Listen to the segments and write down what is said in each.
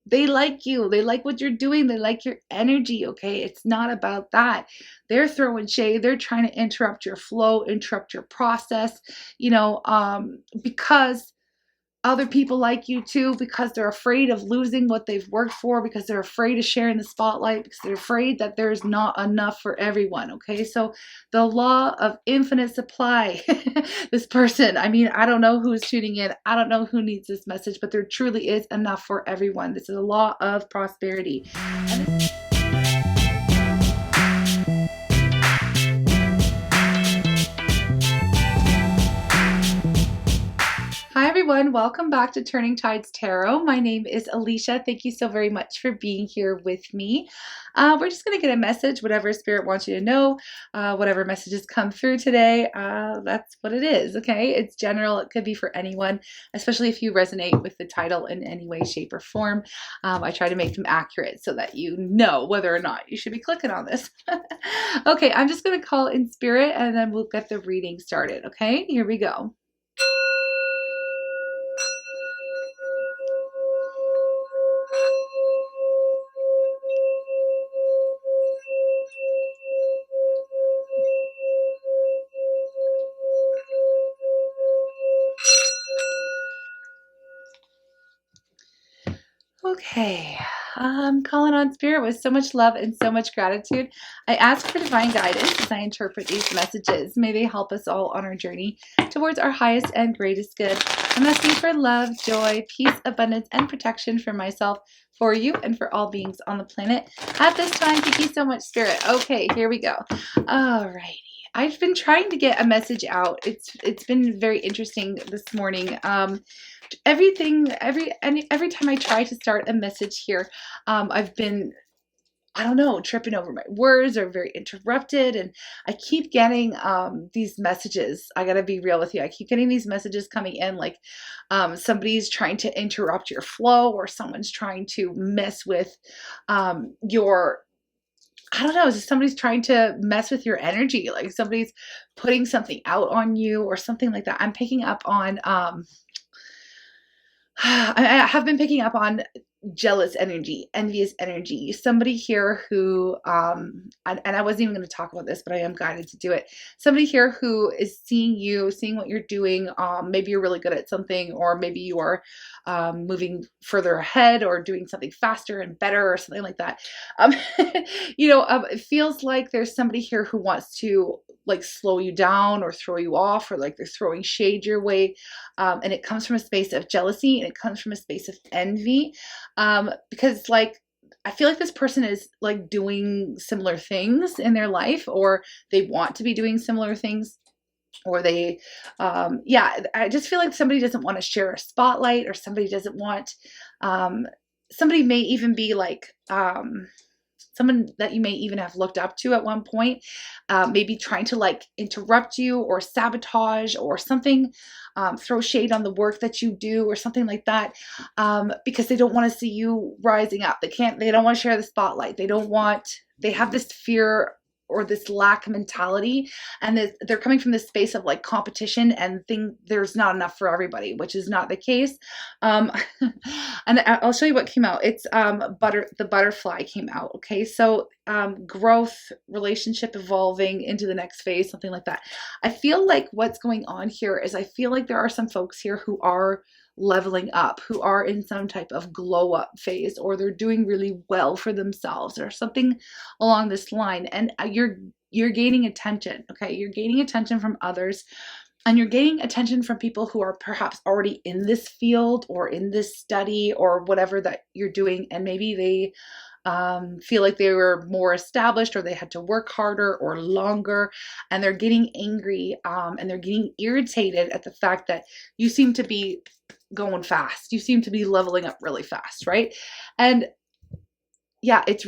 they like you. They like what you're doing. They like your energy, okay? It's not about that. They're throwing shade. They're trying to interrupt your flow, interrupt your process, because other people like you too, because they're afraid of losing what they've worked for, because they're afraid of sharing the spotlight, because they're afraid that there's not enough for everyone, okay? So the law of infinite supply, this person, I mean, I don't know who's tuning in. I don't know who needs this message, but there truly is enough for everyone. This is a law of prosperity. Hi everyone, welcome back to Turning Tides Tarot. My name is Alishia. Thank you so very much for being here with me. We're just going to get a message, whatever Spirit wants you to know, whatever messages come through today, that's what it is, okay? It's general, it could be for anyone, especially if you resonate with the title in any way, shape, or form. I try to make them accurate so that you know whether or not you should be clicking on this. Okay, I'm just going to call in Spirit and then we'll get the reading started, okay? Here we go. Okay, I'm calling on Spirit with so much love and so much gratitude. I ask for divine guidance as I interpret these messages. May they help us all on our journey towards our highest and greatest good. I'm asking for love, joy, peace, abundance, and protection for myself, for you, and for all beings on the planet at this time. Thank you so much, Spirit. Okay, here we go. All righty. I've been trying to get a message out. It's been very interesting this morning. Every time I try to start a message here, I've been, I don't know, tripping over my words or very interrupted, and I keep getting these messages. I gotta be real with you. I keep getting these messages coming in like somebody's trying to interrupt your flow, or someone's trying to mess with your, I don't know, just somebody's trying to mess with your energy, like somebody's putting something out on you or something like that. I'm picking up on I have been picking up on jealous energy, envious energy. Somebody here who, and I wasn't even going to talk about this, but I am guided to do it. Somebody here who is seeing you, seeing what you're doing. Maybe you're really good at something, or maybe you are moving further ahead or doing something faster and better or something like that. It feels like there's somebody here who wants to like slow you down or throw you off, or like they're throwing shade your way. And it comes from a space of jealousy, and it comes from a space of envy. Because like, I feel like this person is like doing similar things in their life, or they want to be doing similar things, or they, I just feel like somebody doesn't want to share a spotlight, or somebody doesn't want, somebody may even be like, someone that you may even have looked up to at one point, maybe trying to like interrupt you or sabotage or something, throw shade on the work that you do or something like that, because they don't want to see you rising up. They don't want to share the spotlight. They have this fear or this lack mentality, and they're coming from this space of like competition and there's not enough for everybody, which is not the case. And I'll show you what came out. It's the butterfly came out. Okay, so growth, relationship evolving into the next phase, something like that. I feel like what's going on here is I feel like there are some folks here who are leveling up, who are in some type of glow up phase, or they're doing really well for themselves or something along this line, and you're gaining attention. Okay, you're gaining attention from others, and you're gaining attention from people who are perhaps already in this field or in this study or whatever that you're doing, and maybe they feel like they were more established, or they had to work harder or longer, and they're getting angry, and they're getting irritated at the fact that you seem to be going fast. You seem to be leveling up really fast, right? And yeah, it's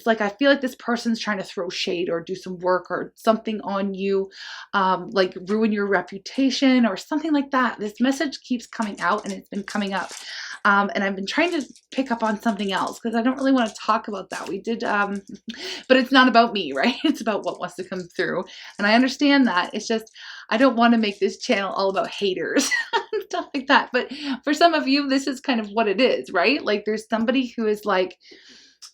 like, I feel like this person's trying to throw shade or do some work or something on you, like ruin your reputation or something like that. This message keeps coming out, and it's been coming up. And I've been trying to pick up on something else because I don't really want to talk about that. We did, but it's not about me, right? It's about what wants to come through. And I understand that. It's just, I don't want to make this channel all about haters and stuff like that. But for some of you, this is kind of what it is, right? Like there's somebody who is like,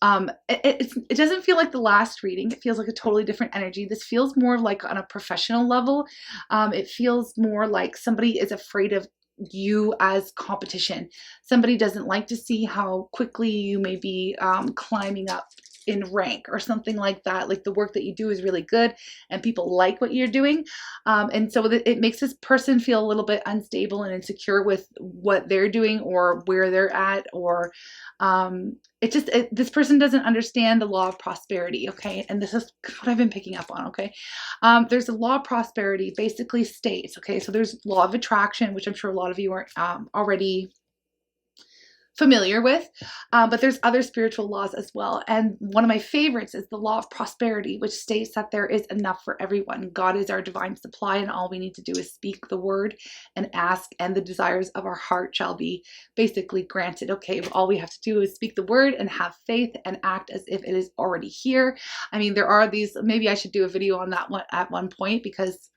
it doesn't feel like the last reading. It feels like a totally different energy. This feels more like on a professional level. It feels more like somebody is afraid of you as competition. Somebody doesn't like to see how quickly you may be climbing up in rank or something like that. Like the work that you do is really good and people like what you're doing. And so it makes this person feel a little bit unstable and insecure with what they're doing or where they're at, or this person doesn't understand the law of prosperity. Okay. And this is what I've been picking up on. Okay. There's a law of prosperity basically states, okay, so there's law of attraction, which I'm sure a lot of you are already familiar with, but there's other spiritual laws as well. And one of my favorites is the law of prosperity, which states that there is enough for everyone. God is our divine supply, and all we need to do is speak the word and ask, and the desires of our heart shall be basically granted. Okay, all we have to do is speak the word and have faith and act as if it is already here. I mean, there are these, maybe I should do a video on that one at one point, because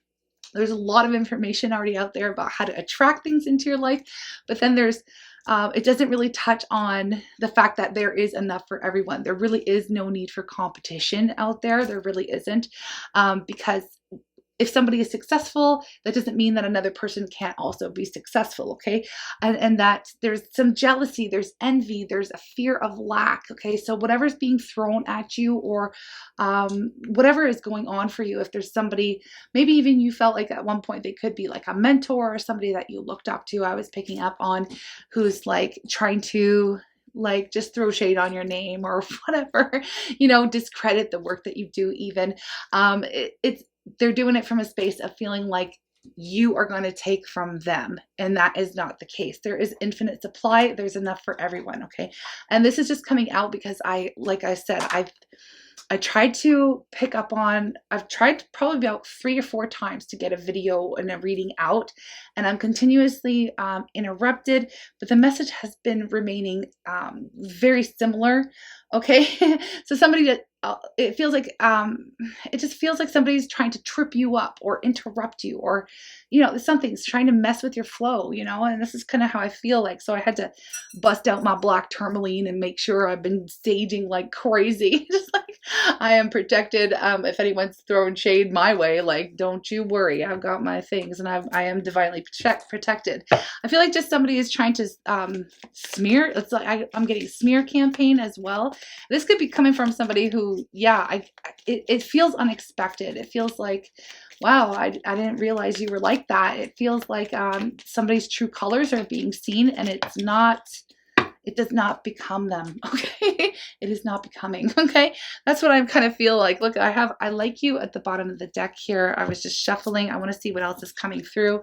there's a lot of information already out there about how to attract things into your life, but then there's it doesn't really touch on the fact that there is enough for everyone. There really is no need for competition out there. There really isn't, because if somebody is successful, that doesn't mean that another person can't also be successful, okay? And that there's some jealousy, there's envy, there's a fear of lack, okay? So whatever's being thrown at you, or whatever is going on for you, if there's somebody, maybe even you felt like at one point they could be like a mentor or somebody that you looked up to, I was picking up on, who's like trying to like just throw shade on your name or whatever, you know, discredit the work that you do even. They're doing it from a space of feeling like you are going to take from them. And that is not the case. There is infinite supply. There's enough for everyone. Okay. And this is just coming out because like I said, I tried to pick up on, I've tried probably about 3 or 4 times to get a video and a reading out, and I'm continuously interrupted, but the message has been remaining very similar. Okay. So somebody that it feels like it just feels like somebody's trying to trip you up or interrupt you, or you know, something's trying to mess with your flow, you know. And this is kind of how I feel like. So I had to bust out my black tourmaline and make sure I've been staging like crazy. Just like I am protected. If anyone's throwing shade my way, like don't you worry, I've got my things, and I am divinely protected. I feel like just somebody is trying to smear. It's like I'm getting a smear campaign as well. This could be coming from somebody who, yeah, it feels unexpected. It feels like, wow, I didn't realize you were like that. It feels like somebody's true colors are being seen, and it does not become them. Okay. It is not becoming. Okay. That's what I kind of feel like. Look, I like you at the bottom of the deck here. I was just shuffling. I want to see what else is coming through.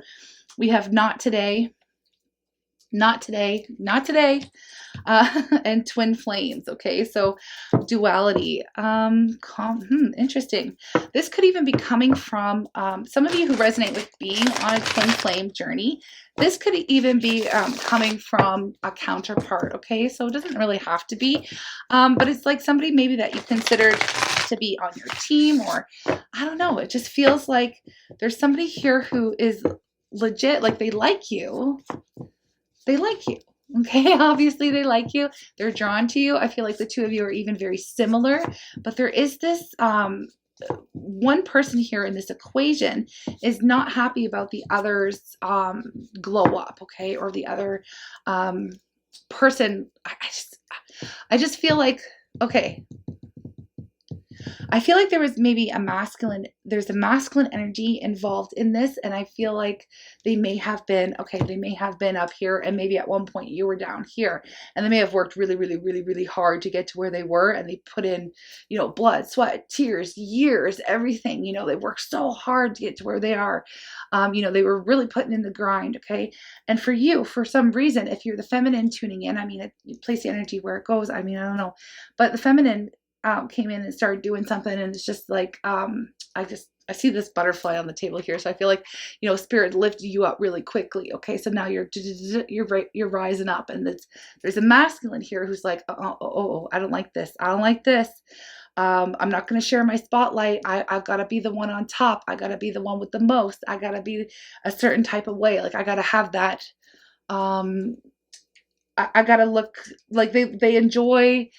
We have not today, not today, not today, and twin flames. Okay, so duality. Interesting. This could even be coming from some of you who resonate with being on a twin flame journey. This could even be coming from a counterpart. Okay, so it doesn't really have to be, but it's like somebody maybe that you considered to be on your team, or I don't know. It just feels like there's somebody here who is legit, like they like you. They like you. Okay, obviously they like you. They're drawn to you. I feel like the two of you are even very similar, but there is this one person here in this equation is not happy about the other's glow up, okay, or the other person. I just feel like, okay, I feel like there was maybe there's a masculine energy involved in this. And I feel like they may have been up here, and maybe at one point you were down here, and they may have worked really, really, really, really hard to get to where they were. And they put in, you know, blood, sweat, tears, years, everything, you know, they worked so hard to get to where they are. You know, they were really putting in the grind. Okay. And for you, for some reason, if you're the feminine tuning in, I mean, you place the energy where it goes. I mean, I don't know, but the feminine came in and started doing something, and it's just like I I see this butterfly on the table here. So I feel like, you know, spirit lifted you up really quickly. Okay. So now you're rising up, and there's a masculine here who's like, I don't like this. I don't like this. I'm not going to share my spotlight. I've got to be the one on top. I got to be the one with the most. I got to be a certain type of way. Like I got to have that. I got to look like they enjoy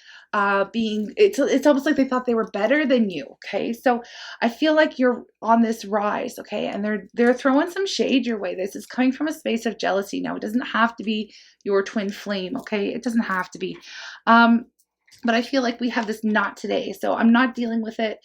being, it's almost like they thought they were better than you. Okay. So I feel like you're on this rise. Okay. And they're throwing some shade your way. This is coming from a space of jealousy. Now, it doesn't have to be your twin flame. Okay. It doesn't have to be. But I feel like we have this not today. So I'm not dealing with it.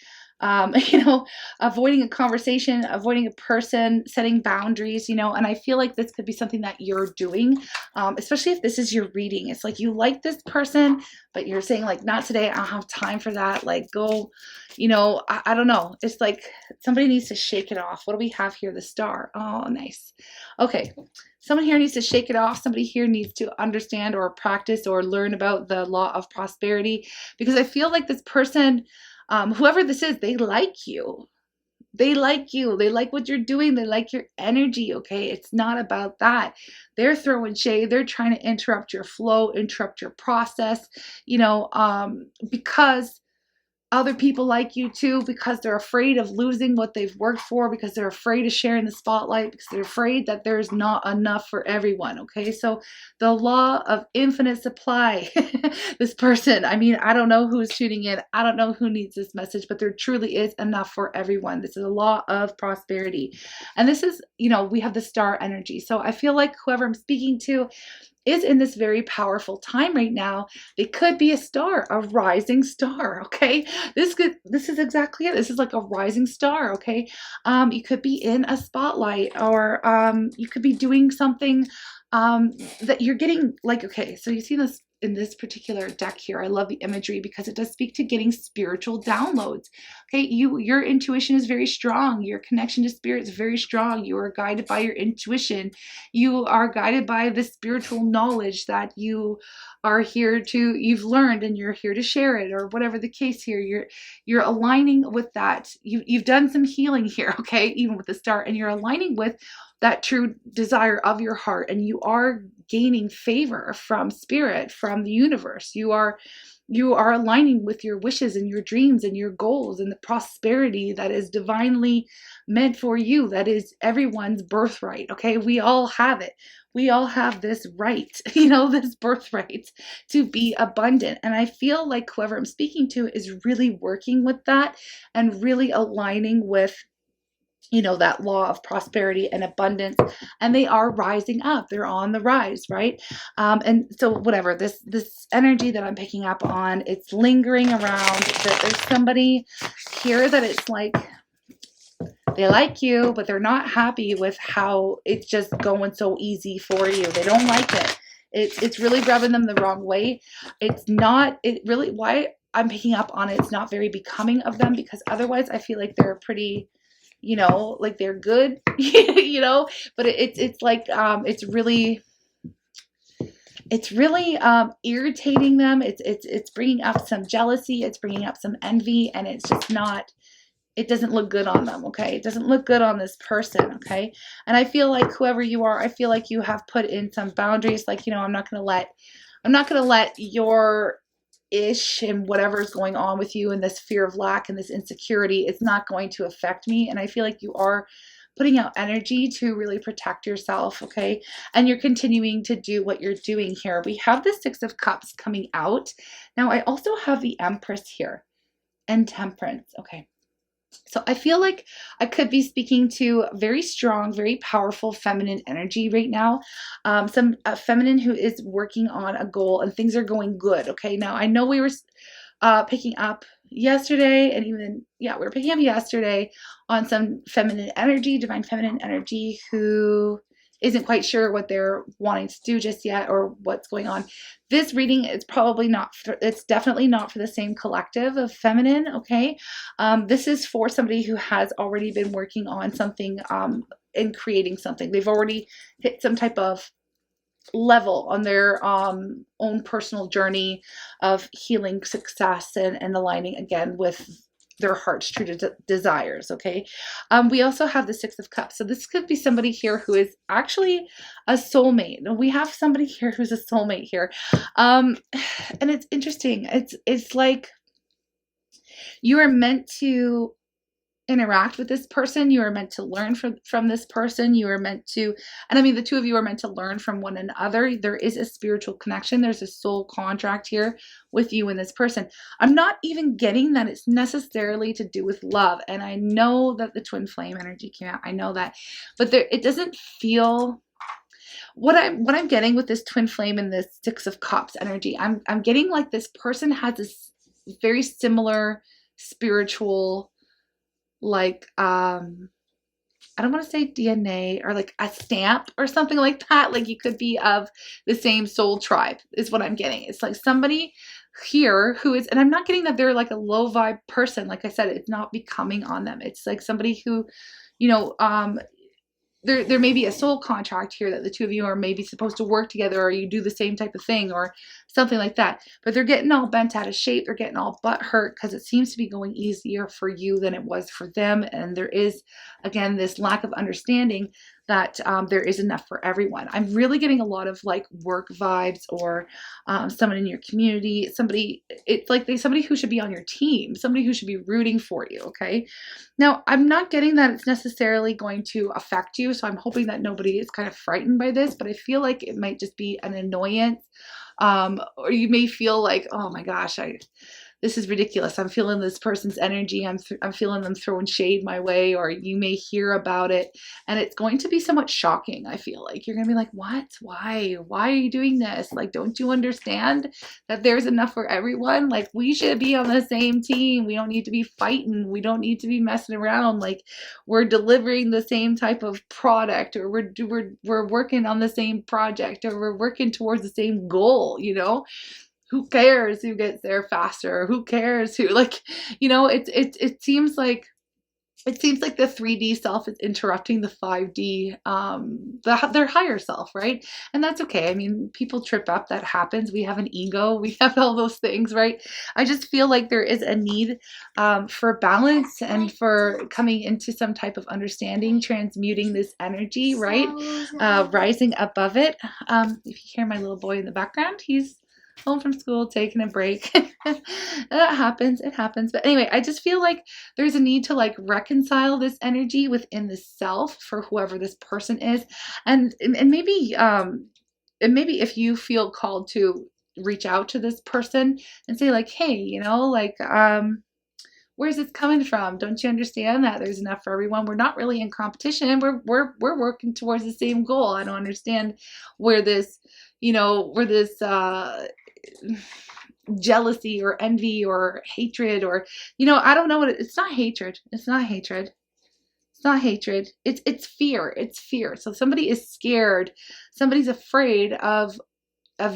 You know, avoiding a conversation, avoiding a person, setting boundaries, you know, and I feel like this could be something that you're doing, especially if this is your reading. It's like you like this person, but you're saying like, not today. I don't have time for that. Like go, you know, I don't know. It's like somebody needs to shake it off. What do we have here? The star. Oh, nice. Okay. Someone here needs to shake it off. Somebody here needs to understand or practice or learn about the law of prosperity, because I feel like this person, whoever this is, they like you. They like you. They like what you're doing. They like your energy. Okay. It's not about that. They're throwing shade. They're trying to interrupt your flow, interrupt your process, you know, because other people like you too, because they're afraid of losing what they've worked for, because they're afraid of sharing the spotlight, because they're afraid that there's not enough for everyone. Okay. So the law of infinite supply, this person, I mean, I don't know who's tuning in. I don't know who needs this message, but there truly is enough for everyone. This is a law of prosperity. And this is, you know, we have the star energy. So I feel like whoever I'm speaking to is in this very powerful time right now. They could be a star, a rising star. Okay. This is exactly it. This is like a rising star. Okay. You could be in a spotlight, or you could be doing something that you're getting like, okay. So you see this in this particular deck here. I love the imagery because it does speak to getting spiritual downloads. Okay. Your intuition is very strong. Your connection to spirit is very strong. You are guided by your intuition. You are guided by the spiritual knowledge that you are here to, you've learned, and you're here to share it, or whatever the case here. You're aligning with that. You've done some healing here. Okay. Even with the star, and you're aligning with that true desire of your heart, and you are gaining favor from spirit, from the universe. You are aligning with your wishes and your dreams and your goals and the prosperity that is divinely meant for you. That is everyone's birthright. Okay. We all have it. We all have this right, you know, this birthright to be abundant. And I feel like whoever I'm speaking to is really working with that and really aligning with, you know, that law of prosperity and abundance, and they are rising up. They're on the rise, right? And so whatever, this energy that I'm picking up on, it's lingering around, that there's somebody here that it's like, they like you, but they're not happy with how it's just going so easy for you. They don't like it. It's really rubbing them the wrong way. Why I'm picking up on it, it's not very becoming of them, because otherwise I feel like they're pretty, you know, like they're good, you know, but it's like, it's really irritating them. It's bringing up some jealousy. It's bringing up some envy, and it's just not, it doesn't look good on them. Okay. It doesn't look good on this person. Okay. And I feel like whoever you are, I feel like you have put in some boundaries. Like, you know, I'm not going to let your ish and whatever is going on with you and this fear of lack and this insecurity, it's not going to affect me. And I feel like you are putting out energy to really protect yourself. Okay. And you're continuing to do what you're doing here. We have the 6 of Cups coming out. Now I also have the Empress here and Temperance. Okay. So I feel like I could be speaking to very strong, very powerful feminine energy right now. Some feminine who is working on a goal and things are going good. Okay. Now I know we were picking up yesterday, and even, yeah, we were picking up yesterday on some feminine energy, divine feminine energy, who isn't quite sure what they're wanting to do just yet or what's going on. This reading is probably not, it's definitely not for the same collective of feminine. Okay. This is for somebody who has already been working on something, and creating something. They've already hit some type of level on their own personal journey of healing, success, and aligning again with their heart's true desires. Okay. We also have the Six of Cups. So this could be somebody here who is actually a soulmate. We have somebody here who's a soulmate here. And it's interesting. It's like you are meant to interact with this person. You are meant to learn from this person. You are meant to, and I mean, the two of you are meant to learn from one another. There is a spiritual connection. There's a soul contract here with you and this person. I'm not even getting that it's necessarily to do with love. And I know that the twin flame energy came out. I know that, but there, it doesn't feel, what I'm getting with this twin flame and this Six of Cups energy, I'm getting like this person has this very similar spiritual, like I don't want to say DNA, or like a stamp or something like that. Like you could be of the same soul tribe is what I'm getting. It's like somebody here who is, and I'm not getting that they're like a low vibe person. Like I said, it's not becoming on them. It's like somebody who, you know, there may be a soul contract here that the two of you are maybe supposed to work together, or you do the same type of thing or something like that. But they're getting all bent out of shape. They're getting all butt hurt because it seems to be going easier for you than it was for them. And there is, again, this lack of understanding that there is enough for everyone. I'm really getting a lot of like work vibes, or someone in your community, somebody, it's like somebody who should be on your team, somebody who should be rooting for you. Okay. Now, I'm not getting that it's necessarily going to affect you. So I'm hoping that nobody is kind of frightened by this, but I feel like it might just be an annoyance. Or you may feel like, oh my gosh, this is ridiculous. I'm feeling this person's energy. I'm feeling them throwing shade my way, or you may hear about it and it's going to be somewhat shocking. I feel like you're going to be like, what? Why are you doing this? Like, don't you understand that there's enough for everyone? Like, we should be on the same team. We don't need to be fighting. We don't need to be messing around. Like, we're delivering the same type of product, or we're working on the same project, or we're working towards the same goal, you know? Who cares who gets there faster? Who cares who, like, you know, it seems like the 3D self is interrupting the 5D, their higher self, right? And that's okay. I mean, people trip up, that happens. We have an ego, we have all those things, right? I just feel like there is a need for balance and for coming into some type of understanding, transmuting this energy, right? Rising above it. If you hear my little boy in the background, he's home from school, taking a break. That happens, it happens. But anyway, I just feel like there's a need to like reconcile this energy within the self for whoever this person is. And maybe if you feel called to reach out to this person and say like, hey, you know, like where's this coming from? Don't you understand that there's enough for everyone? We're not really in competition. We're working towards the same goal. I don't understand where this, you know, where this jealousy or envy or hatred, or, you know, I don't know what it's not hatred. It's not hatred. It's not hatred. It's fear. It's fear. So somebody is scared. Somebody's afraid of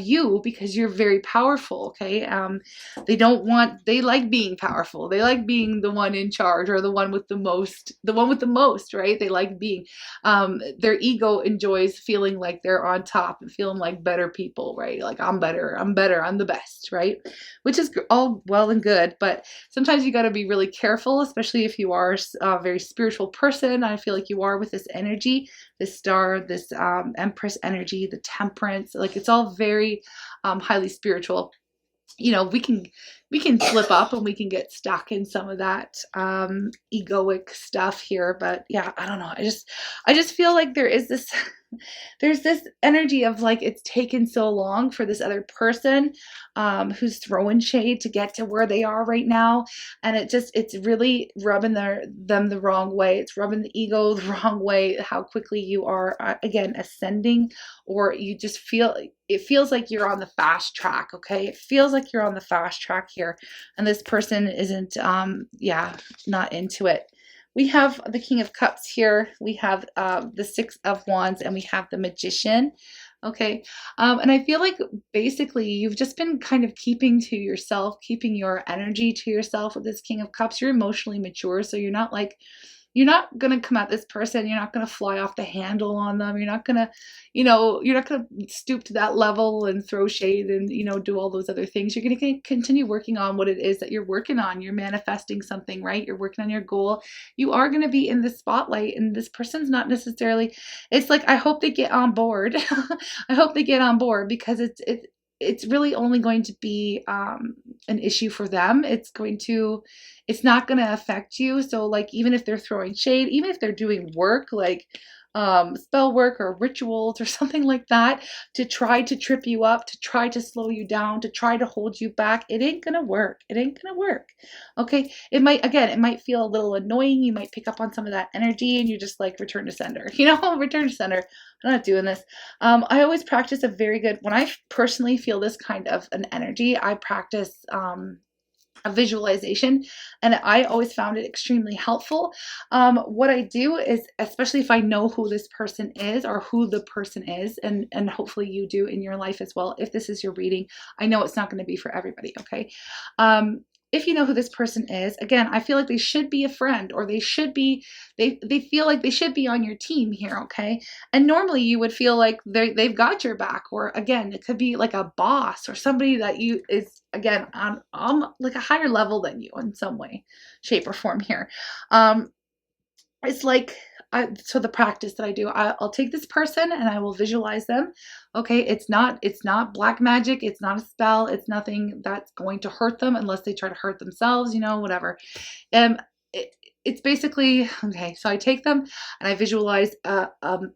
you because you're very powerful. Okay. They like being powerful. They like being the one in charge, or the one with the most, right? They like being, their ego enjoys feeling like they're on top and feeling like better people, right? Like, I'm better, I'm the best, right? Which is all well and good, but sometimes you got to be really careful, especially if you are a very spiritual person. I feel like you are with this energy, this star, this Empress energy, the Temperance, like it's all very highly spiritual. You know, we can slip up and we can get stuck in some of that egoic stuff here. But yeah, I don't know. I just feel like there is this there's this energy of like, it's taken so long for this other person who's throwing shade to get to where they are right now. And it's really rubbing them the wrong way. It's rubbing the ego the wrong way, how quickly you are, again, ascending, or you just it feels like you're on the fast track. Okay. It feels like you're on the fast track here. And this person isn't, not into it. We have the King of Cups here. We have the Six of Wands, and we have the Magician. Okay. And I feel like basically you've just been kind of keeping to yourself, keeping your energy to yourself with this King of Cups. You're emotionally mature. So you're not like, you're not going to come at this person. You're not going to fly off the handle on them. You're not going to, you know, you're not going to stoop to that level and throw shade and, you know, do all those other things. You're going to continue working on what it is that you're working on. You're manifesting something, right? You're working on your goal. You are going to be in the spotlight, and this person's not necessarily, it's like, I hope they get on board. I hope they get on board, because it's really only going to be an issue for them. It's not going to affect you. So like, even if they're throwing shade, even if they're doing work like spell work or rituals or something like that to try to trip you up, to try to slow you down, to try to hold you back, it ain't gonna work. It ain't gonna work. Okay. It might feel a little annoying. You might pick up on some of that energy and you're just like, return to sender, you know, return to sender. I'm not doing this. I always practice when I personally feel this kind of an energy, I practice a visualization, and I always found it extremely helpful. What I do is, especially if I know who this person is or who the person is, and hopefully you do in your life as well, if this is your reading, I know it's not going to be for everybody, okay? If you know who this person is, again, I feel like they should be a friend, or they feel like they should be on your team here, okay? And normally you would feel like they've got your back, or again, it could be like a boss or somebody that is, again, on like a higher level than you in some way, shape, or form here. It's like, so the practice that I do, I'll take this person and I will visualize them. Okay, it's not black magic. It's not a spell. It's nothing that's going to hurt them unless they try to hurt themselves, you know, whatever. It's basically, okay, so I take them and I visualize a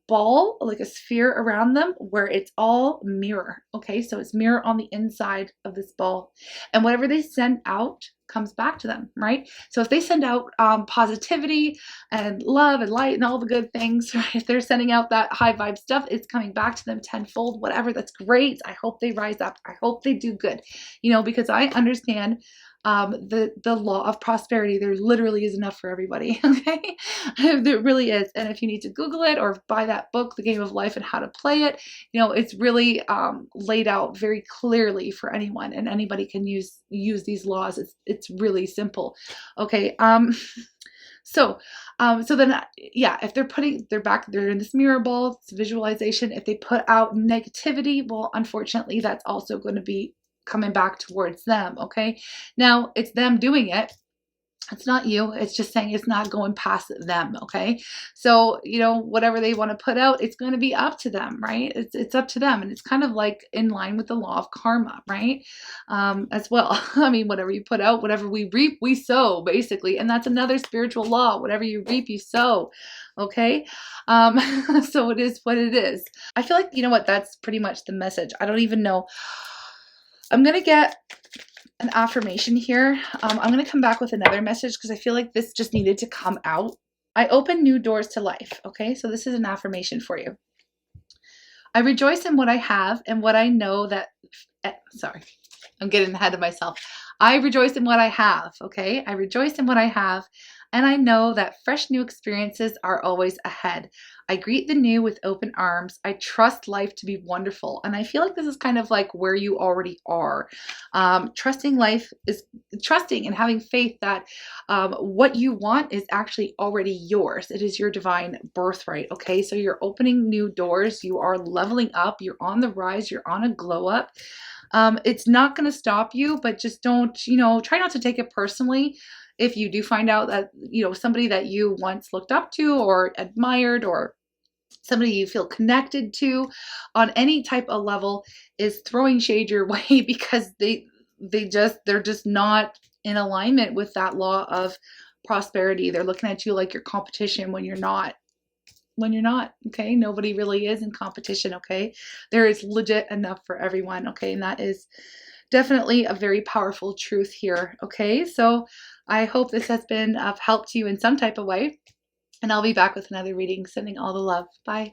ball, like a sphere around them, where it's all mirror. Okay, so it's mirror on the inside of this ball, and whatever they send out comes back to them, right? So if they send out positivity and love and light and all the good things, right? If they're sending out that high vibe stuff, it's coming back to them tenfold, whatever. That's great. I hope they rise up. I hope they do good, you know, because I understand the law of prosperity. There literally is enough for everybody. Okay. There really is. And if you need to Google it or buy that book, The Game of Life and How to Play It, you know, it's really laid out very clearly for anyone, and anybody can use these laws. It's really simple. Okay. So then, yeah, if they're in this mirror ball, it's visualization. If they put out negativity, well, unfortunately, that's also going to be coming back towards them. Okay. Now it's them doing it. It's not you. It's just saying it's not going past them. Okay. So, you know, whatever they want to put out, it's going to be up to them, right? It's up to them. And it's kind of like in line with the law of karma, right? As well. I mean, whatever you put out, whatever we reap, we sow, basically. And that's another spiritual law. Whatever you reap, you sow. Okay. So it is what it is. I feel like, you know what? That's pretty much the message. I don't even know. I'm going to get an affirmation here. I'm going to come back with another message because I feel like this just needed to come out. I open new doors to life. Okay, so this is an affirmation for you. I rejoice in what I have and what I know that, sorry, I'm getting ahead of myself. I rejoice in what I have. Okay, I rejoice in what I have, and I know that fresh new experiences are always ahead. I greet the new with open arms. I trust life to be wonderful. And I feel like this is kind of like where you already are. Trusting life is trusting and having faith that what you want is actually already yours. It is your divine birthright. Okay, so you're opening new doors. You are leveling up. You're on the rise. You're on a glow up. It's not going to stop you, but just don't, you know, try not to take it personally. If you do find out that, you know, somebody that you once looked up to or admired, or somebody you feel connected to on any type of level is throwing shade your way because they're just not in alignment with that law of prosperity. They're looking at you like you're competition when you're not. Okay, nobody really is in competition. Okay, there is legit enough for everyone. Okay, and that is definitely a very powerful truth here. Okay, so I hope this has been of help to you in some type of way, and I'll be back with another reading. Sending all the love. Bye.